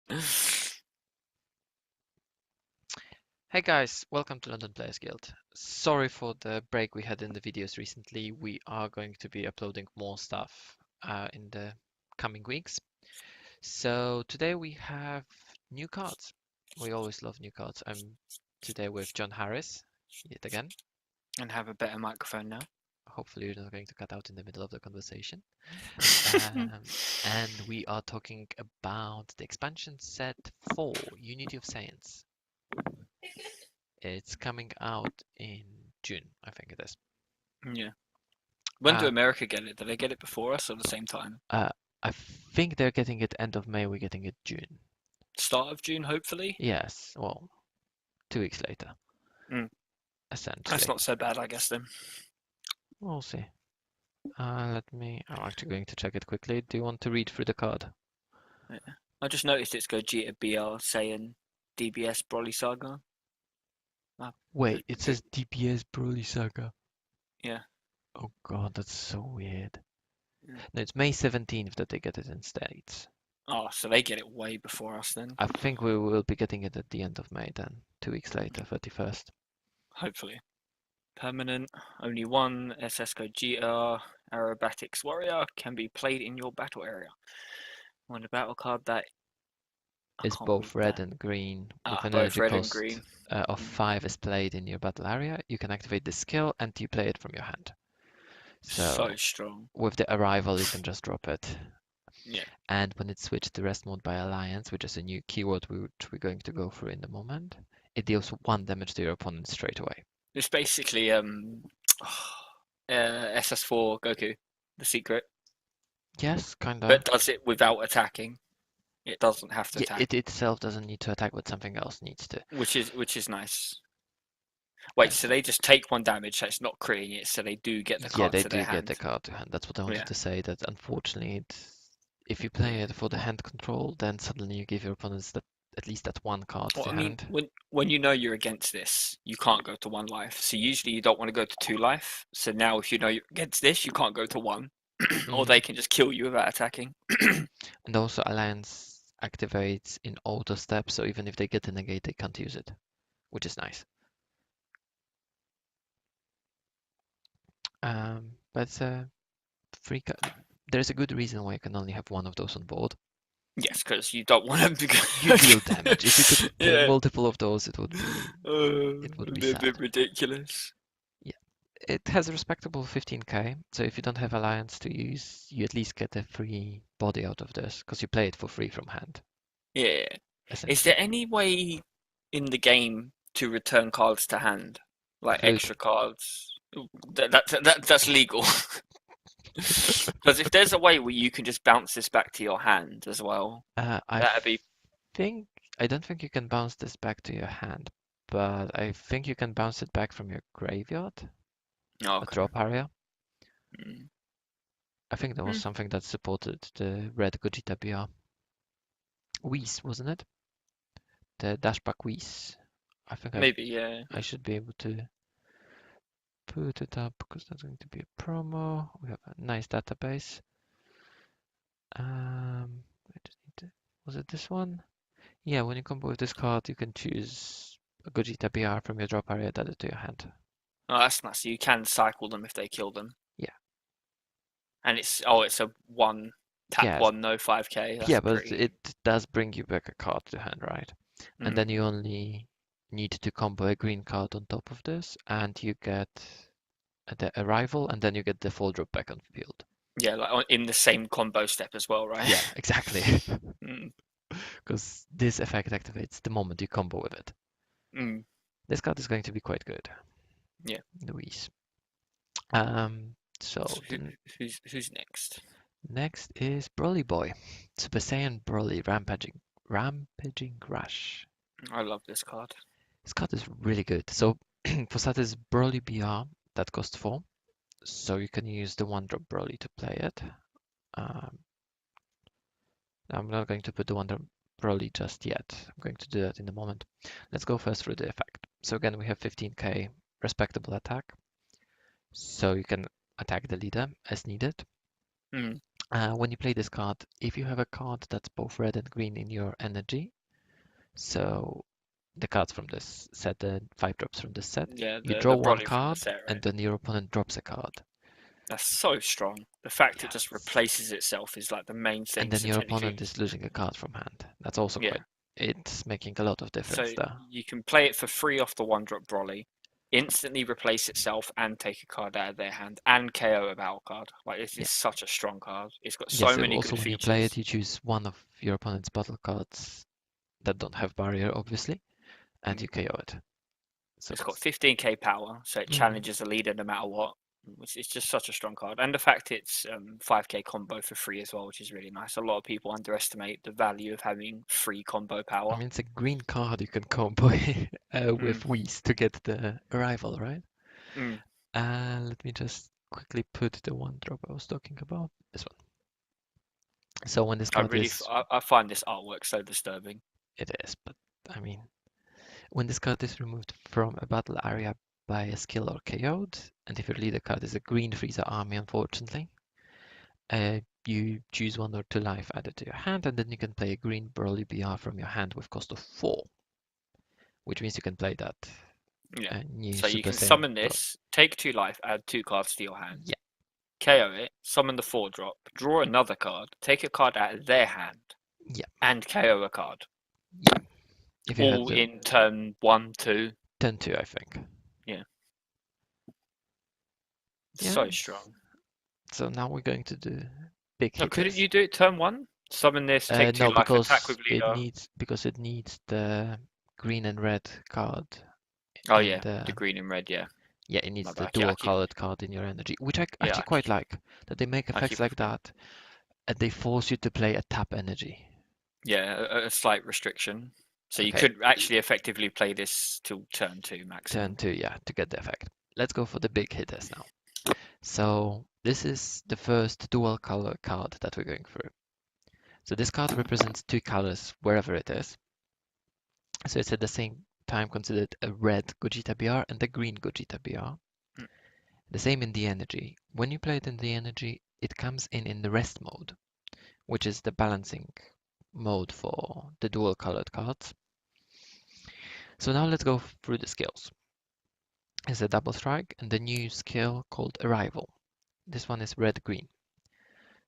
Hey guys, welcome to London Players Guild. Sorry for the break we had in the videos recently. We are going to be uploading more stuff in the coming weeks. So today we have new cards. We always love new cards. I'm today with John Harris, yet again. And have a better microphone now. Hopefully you're not going to cut out in the middle of the conversation. And we are talking about the expansion set for Unity of Saiyans. It's coming out in June, I think it is. Yeah. When do Uh, America get it? Do they get it before us or the same time? uh, I think they're getting it end of May, we're getting it June. Start of June, hopefully. Yes, well, 2 weeks later, Mm. That's essentially. not so bad, I guess, then. We'll see. I'm actually going to check it quickly. Do you want to read through the card? Yeah. I just noticed it's Gogeta BR saying DBS Broly Saga. Wait, it says DBS Broly Saga. Yeah. Oh god, that's so weird. Yeah. No, it's May 17th that they get it in States. Oh, so they get it way before us then. I think we will be getting it at the end of May then, 2 weeks later, 31st. Hopefully. Permanent. Only one SS Gogeta Aerobatics Warrior can be played in your battle area. On the battle card that Is both red and green with an both energy red and cost green. of 5 is played in your battle area. You can activate the skill and you play it from your hand. So So strong. with the arrival, you can just drop it. Yeah. And when it's switched to rest mode by alliance, which is a new keyword which we're going to go through in the moment, it deals 1 damage to your opponent straight away. It's basically SS4 Goku, the secret, Yes, kinda. but does it without attacking. It doesn't have to Yeah, attack, it itself doesn't need to attack, but something else needs to. which is nice. Wait, And so they just take 1 damage, so it's not critting it, so they do get the yeah, card they to their do get the hand. card to hand. That's what I wanted Yeah, to say. That unfortunately, if you play it for the hand control, then suddenly you give your opponents at least that 1 card well, to I mean, hand. when you know you're against this, you can't go to 1 life. So usually you don't want to go to 2 life. So now if you know you're against this, you can't go to 1, or Mhm. they can just kill you without attacking. And also Alliance activates in auto step, so even if they get the negate, they can't use it, which is nice. But it's a free card. There's a good reason why you can only have 1 of those on board. Yes, because you don't want to You be. deal damage. If you could play Yeah. multiple of those, it would be A bit sad. ridiculous. Yeah, it has a respectable 15k. So if you don't have Alliance to use, you at least get a free body out of this because you play it for free from hand, Yeah. Is essentially. there any way in the game to return cards to hand, like Absolutely. extra cards? That's legal. Because if there's a way where you can just bounce this back to your hand as well, I that'd be. think I don't think you can bounce this back to your hand, but I think you can bounce it back from your graveyard, Oh, a okay. drop area. Mm. I think that was Mm. something that supported the red Gogeta BR. Whis, wasn't it? The dashback Whis. I think Maybe, yeah. I should be able to put it up because that's going to be a promo. We have a nice database. I just need to, was it this one? Yeah, when you combo with this card, you can choose a Gogeta BR from your drop area, add it to your hand. Oh, that's nice. You can cycle them if they kill them, Yeah, and it's a one tap yes, one no 5k. That's yeah, but pretty. it does bring you back a card to hand, right? And Mm. then you only need to combo a green card on top of this, and you get the arrival, and then you get the full drop back on field. Yeah, like in the same combo step as well, right? Yeah, exactly. Mm. Because this effect activates the moment you combo with it. Mm. This card is going to be quite good. Yeah. Louise. So So the who's next? next is Broly Boy. Super Saiyan Broly Rampaging Rush. I love this card. This card is really good. So for starters, Broly BR that costs 4. So you can use the 1-drop Broly to play it. Um, I'm not going to put the 1-drop Broly just yet. I'm going to do that in a moment. Let's go first through the effect. So again, we have 15k respectable attack. So you can attack the leader as needed. Mm. When you play this card, if you have a card that's both red and green in your energy, so the cards from this set, the 5 drops from this set, Yeah, you the draw one Broly from the card set, and right? then your opponent drops a card. That's so strong. The fact it just Yes. replaces itself is like the main And thing then your strategically. opponent is losing a card from hand. That's also Yeah. quite, it's making a lot of So difference there. you can play it for free off the 1-drop Broly, instantly replace itself and take a card out of their hand and KO a battle card. Like this Yeah. is such a strong card. It's got Yes, so many also good when you play it, features. you choose one of your opponent's battle cards that don't have barrier, obviously, and Mm. you KO it. So It's got it's 15k power, so it mm, challenges a leader no matter what. Which is just such a strong card, and the fact it's 5k combo for free as well, which is really nice. A lot of people underestimate the value of having free combo I power. mean, it's a green card you can combo Mm, with Whis to get the arrival, right? mm. Let me just quickly put the 1 drop I was talking about. This one. So when this card is, I find this artwork so disturbing. it is, but I mean, when this card is removed from a battle area by a skill or KO'd, and if your leader card is a green Frieza army, unfortunately, you choose 1 or 2 life added to your hand, and then you can play a green Broly BR from your hand with cost of 4, which means you can play that Yeah. new So you Super can Saiyan summon Broly. this, take 2 life, add 2 cards to your hand, Yeah, KO it, summon the 4-drop, draw another card, take a card out of their hand, yeah, and KO a card. yeah. If you have All the in turn 1, 2. turn 2, I think. Yeah. Yeah. So strong. So now we're going to do big No, couldn't hitters. you do it turn 1? Summon this, take 2 No, life, attack with leader. because it needs the green and red card Oh in yeah, the the green and red, yeah. yeah, it My needs the bad. Yeah, dual colored card in your energy, which I yeah, actually quite like, that they make I effects keep like forgetting. that and they force you to play a tap energy. Yeah, a slight restriction. So you Okay, could actually effectively play this till turn 2 turn maximum. 2, yeah, to get the effect. Let's go for the big hitters now. So this is the first dual color card that we're going through. So this card represents 2 colors wherever it is. So it's at the same time considered a red Gogeta BR and a green Gogeta BR. Mm. The same in the energy. When you play it in the energy, it comes in the rest mode, which is the balancing mode for the dual colored cards. So now let's go through the skills. It's a double strike and the new skill called Arrival. This one is red-green.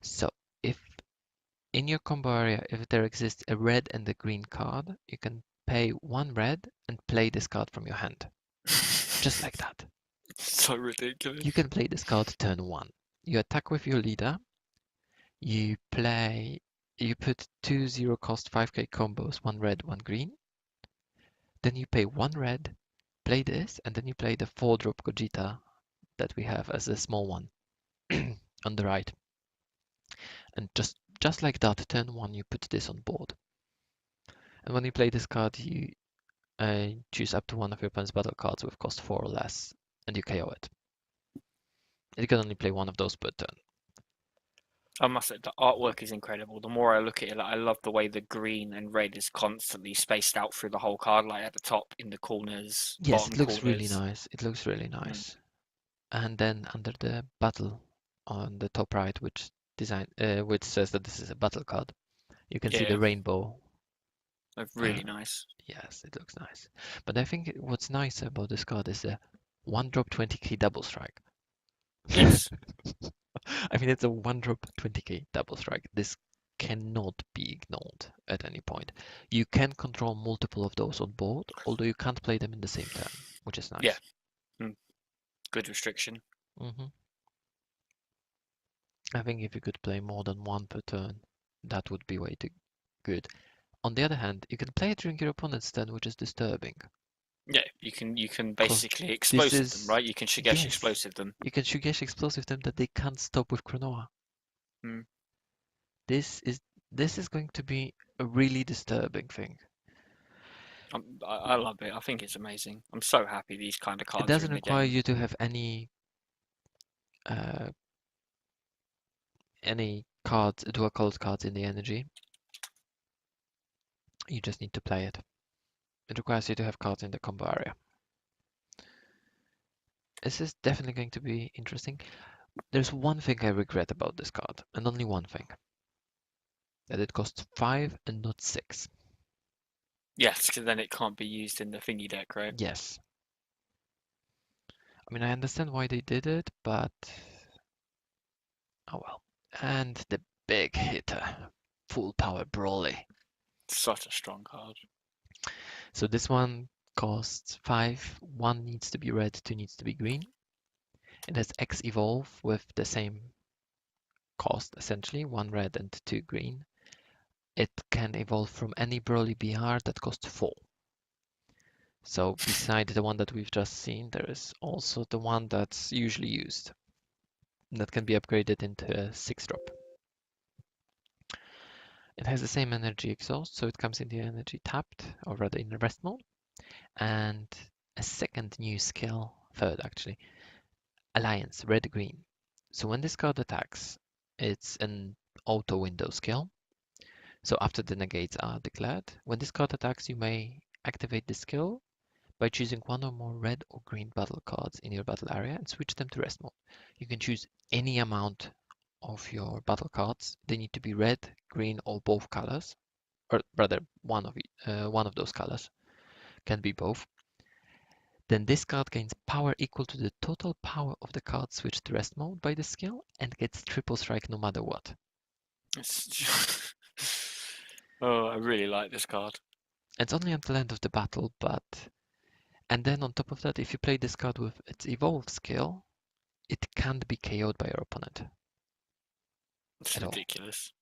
So if in your combo area, if there exists a red and a green card, you can pay 1 red and play this card from your hand. Just like that. So ridiculous. You can play this card turn 1. You attack with your leader. You play, you put 2 cost 5k combos, 1 red, 1 green. Then you pay 1 red, play this, and then you play the 4-drop Gogeta that we have as a small one on the right. And just like that, turn 1, you put this on board. And when you play this card, you choose up to one of your opponent's battle cards with cost 4 or less, and you KO it. You can only play one of those per turn. I must say, the artwork is incredible. The more I look at it, like, I love the way the green and red is constantly spaced out through the whole card, like at the top, in the corners, Yes, bottom it looks really corners. nice. It looks really Mm. nice. And then under the battle on the top right, which says that this is a battle card, you can see Yeah, the rainbow. Uh, really nice. yes, it looks nice. But I think what's nice about this card is the 1-drop 20k double strike. Yes. I mean, it's a 1-drop 20k double strike. This cannot be ignored at any point. You can control multiple of those on board, although you can't play them in the same turn, which is Yeah. nice. Mm. Good restriction. hmm I think if you could play more than one per turn, that would be way too good. On the other hand, you can play it during your opponent's turn, which is disturbing. Yeah, you can Because basically this explosive them, is, right? You can Shigesh yes, explosive them. you can Shugesh explosive them that they can't stop with Chronoa. Mm. This is this is going to be a really disturbing thing. I love it. I think it's amazing. I'm so happy these kind of It cards are doesn't in the require game. you to have uh, any cards, dual colored cards in the energy. You just need to play it. It requires you to have cards in the combo area. This is definitely going to be interesting. There's one thing I regret about this card, and only one thing. That it costs 5 and not 6. Yes, because then it can't be used in the thingy deck, right? Yes. I mean, I understand why they did it, but oh well. And the big hitter, full power Brawly. Such a strong card. So this one costs 5. 1 needs to be red, 2 needs to be green. It has X evolve with the same cost, essentially, 1 red and 2 green. It can evolve from any Brawly BR that costs 4. So beside the one that we've just seen, there is also the one that's usually used that can be upgraded into a 6-drop. It has the same energy exhaust, so it comes in the energy tapped, or rather in rest mode. And a second new skill, third actually, Alliance, red-green. So when this card attacks, it's an auto window skill. So after the negates are declared, when this card attacks, you may activate the skill by choosing one or more red or green battle cards in your battle area and switch them to rest mode. You can choose any amount of your battle cards. They need to be red, green, or both colors, or rather one of those colors. Can be both. Then this card gains power equal to the total power of the card switched to rest mode by the skill and gets triple strike no matter what. Oh, I really like this card. It's only until the end of the battle, but and then on top of that, if you play this card with its evolve skill, it can't be KO'd by your opponent It's at all. ridiculous.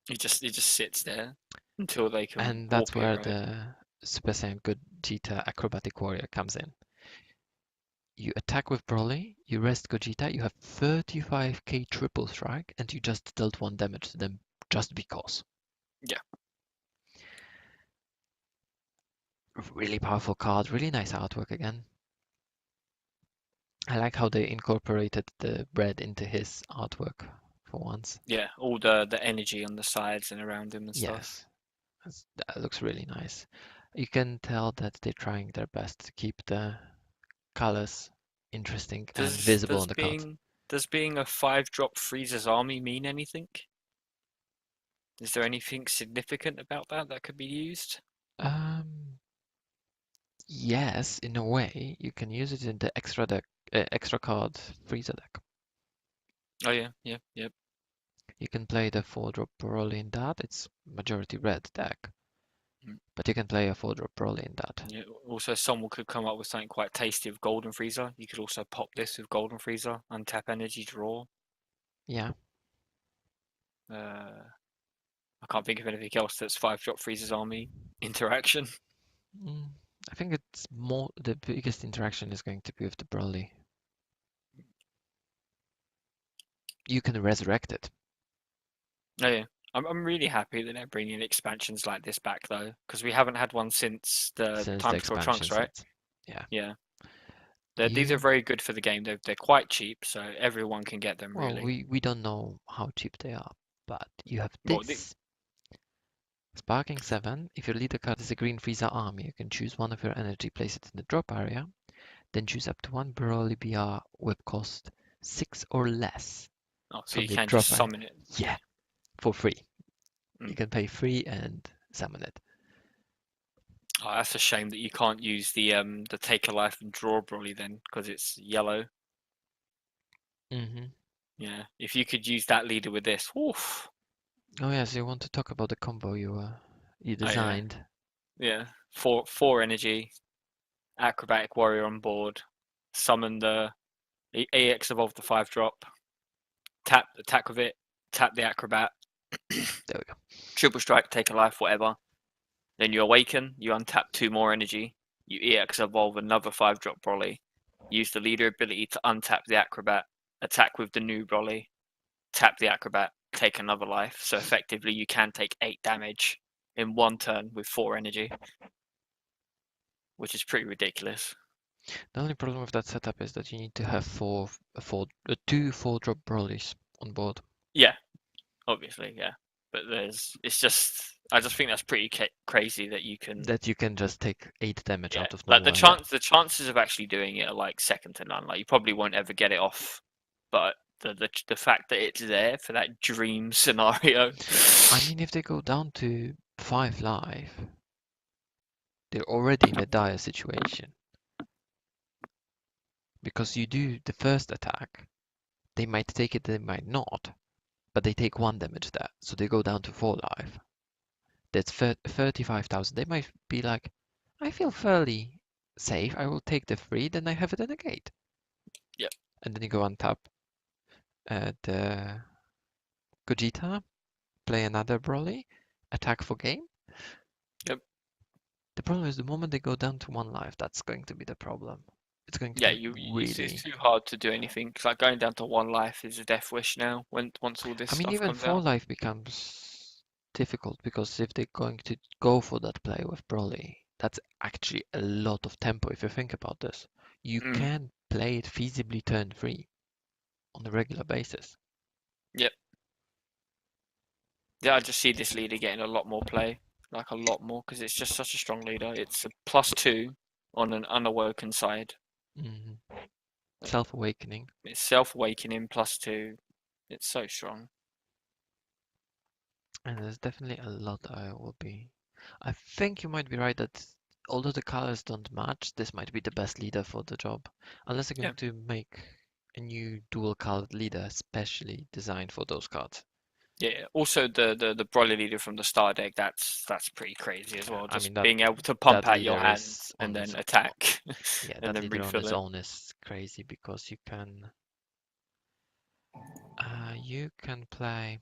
It just sits there until they can And that's warp it, where right? the Super Saiyan Gogeta Acrobatic Warrior comes in. You attack with Broly, you rest Gogeta, you have 35k triple strike, and you just dealt 1 damage to them just because. Yeah. Really powerful card, really nice artwork again. I like how they incorporated the bread into his artwork for once. Yeah, all the energy on the sides and around him and stuff. Yes, that looks really nice. You can tell that they're trying their best to keep the colors interesting and Does visible on the cards. does being a 5-drop Frieza's army mean anything? Is there anything significant about that could be used? Um, yes, in a way, you can use it in the extra card freezer deck. Oh yeah, yeah, yep. You can play the 4-drop Broly in that. It's majority red deck, Mm. but you can play a 4-drop Broly in that. Yeah. Also, someone could come up with something quite tasty with Golden Freezer. You could also pop this with Golden Freezer, untap energy, draw. Yeah. Uh, I can't think of anything else that's 5-drop Freezer's army interaction. Mm, I think it's more the biggest interaction is going to be with the Broly. You can resurrect it. Oh yeah. I'm really happy that they're bringing expansions like this back though, because we haven't had one since the Since the Time Patrol expansion Trunks, right? sets. Yeah. Yeah. These are You very good for the game. They're quite cheap, so everyone can get them well, really. we don't know how cheap they are, but you have Well, this. Sparking 7. If your leader card is a green Frieza army, you can choose one of your energy, place it in the drop area, then choose up to one Broly BR with cost 6 or less oh, so from you the can just drop area. summon it. Yeah, for free. You Mm. can pay free and summon it. Oh, that's a shame that you can't use the take a life and draw Broly then, because it's yellow. Mm-hmm. Yeah, if you could use that leader with this, oof. Oh yes, you want to talk about the combo you Oh yeah, designed. yeah. Four energy, acrobatic warrior on board, summon the AX evolve the 5-drop, tap attack with it, tap the acrobat, There we go. triple strike, take a life, whatever. Then you awaken, you untap 2 more energy, you EX evolve another 5-drop Broly, use the leader ability to untap the acrobat, attack with the new Broly, tap the acrobat, take another life. So effectively you can take 8 damage in 1 turn with 4 energy, which is pretty ridiculous. The only problem with that setup is that you need to have two 4-drop Brolys on board. Yeah, obviously, yeah. but it's just I just think that's pretty crazy that you can. That you can just take 8 damage Yeah, out of like nowhere. Yeah. the chances of actually doing it are like second to none. Like you probably won't ever get it off, but the fact that it's there for that dream scenario. I mean, if they go down to 5 life, they're already in a dire situation. Because you do the first attack, they might take it, they might not, but they take 1 damage there, so they go down to 4 life. That's 35,000. They might be like, I feel fairly safe, I will take the 3, then I have it in a gate. Yep. And then you go on tap the Gogeta, play another Broly, attack for game. Yep. The problem is the moment they go down to 1 life, that's going to be the problem. It's going to Yeah, be it's really. too hard to do anything. 'Cause, like going down to 1 life is a death wish now. Once all this I mean, stuff even comes 4 out. life becomes difficult because if they're going to go for that play with Broly, that's actually a lot of tempo if you think about this. You Mm. can play it feasibly turn 3 on a regular basis. Yep. Yeah, I just see this leader getting a lot more play, like a lot more, because it's just such a strong leader. It's a +2 on an unawoken side. Hmm. Self-awakening. It's self-awakening +2. It's so strong. And there's definitely a lot I will be. I think you might be right that although the colors don't match, this might be the best leader for the job. Unless they're Yeah. going to make a new dual colored leader specially designed for those cards. Yeah. Also, the Broly leader from the star deck, that's pretty crazy as well. I Just mean that being able to pump that out your leader hand is and on then its attack yeah, and that then leader on refill its it. own is crazy because you can play,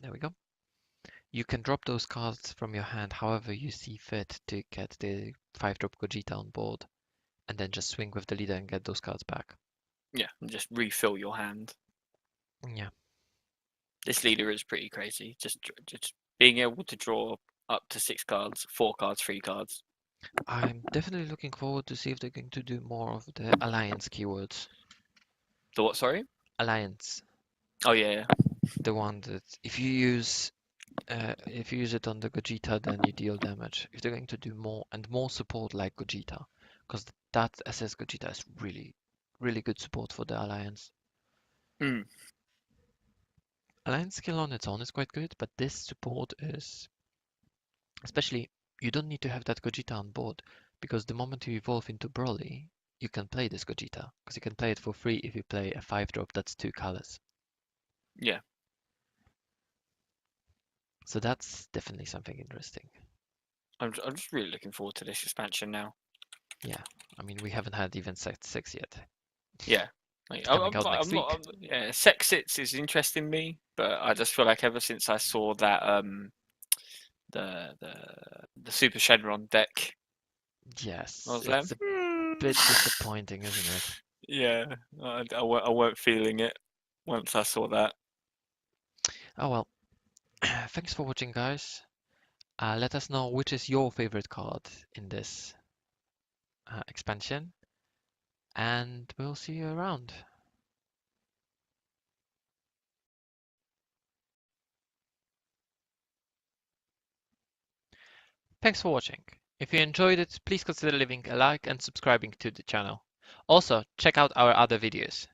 there we go. You can drop those cards from your hand however you see fit to get the 5-drop Gogeta on board, and then just swing with the leader and get those cards back. Yeah, and just refill your hand. Yeah, This leader is pretty crazy. Just being able to draw up to 6 cards, 4 cards, 3 cards. I'm definitely looking forward to see if they're going to do more of the alliance keywords. The what? Sorry. Alliance, Oh yeah. the one that if you use it on the Gogeta, then you deal damage. If they're going to do more and more support like Gogeta, because that SS Gogeta is really, really good support for the Alliance. Mm. Alliance skill on its own is quite good, but this support is, especially, you don't need to have that Gogeta on board, because the moment you evolve into Broly, you can play this Gogeta, because you can play it for free if you play a 5-drop that's 2 colors. Yeah. So that's definitely something interesting. I'm just really looking forward to this expansion now. Yeah, I mean, we haven't had even Set 6 yet. Yeah. Like, It's coming out next week. Yeah, Sexits is interesting me, but I just feel like ever since I saw that the the the Super Shenron deck, I Yes, was like, it's a bit disappointing, isn't it? yeah, I weren't feeling it once I saw that. Oh well, thanks for watching, guys. Let us know which is your favorite card in this expansion, and we'll see you around. Thanks for watching. If you enjoyed it, please consider leaving a like and subscribing to the channel. Also, check out our other videos.